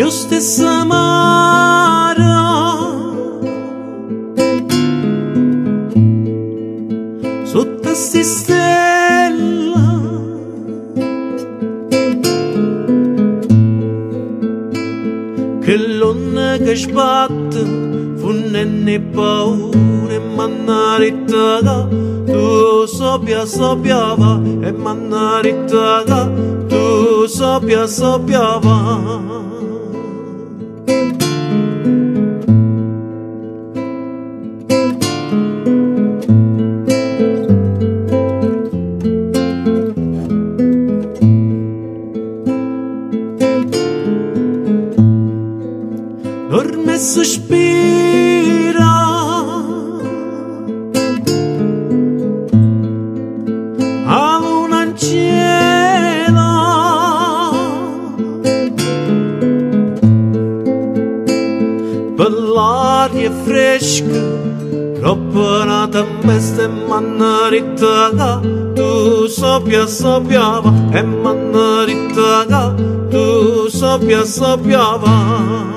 io stessa amara sotto sti stella che l'onne che sbatte funnenne paura e mannarita tu sopiava e mannarita tu sopiava dorme e sospira a luna in cielo per l'aria fresca troppo nata mesta e mannarita tu sopiava e mannarita tu sopiava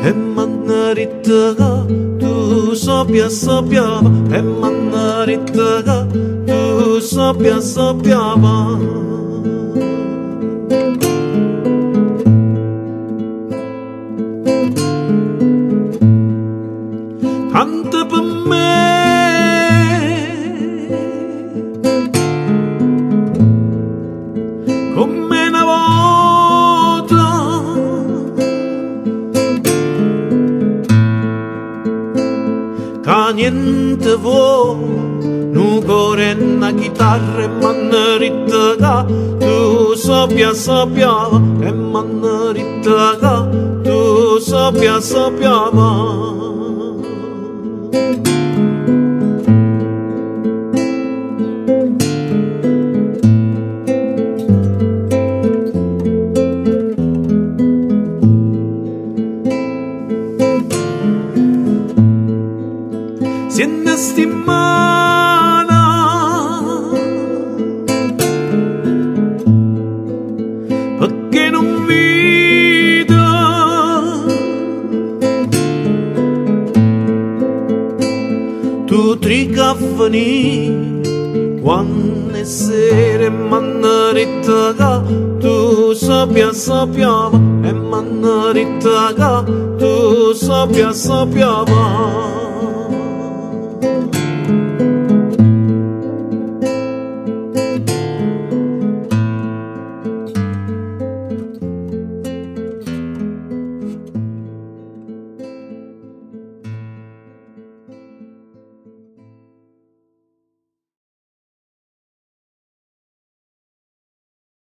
e mannarita tu sopiava e mannarita tu sopiava canta per me come una volta che niente vuoi nu cuore e una chitarra e mannarita tu sopiava e mannarita tu sopiava si è una settimana perché non vedo tu tricafani quando è sera e mannarita tu sopiava e mannarita tu sopiava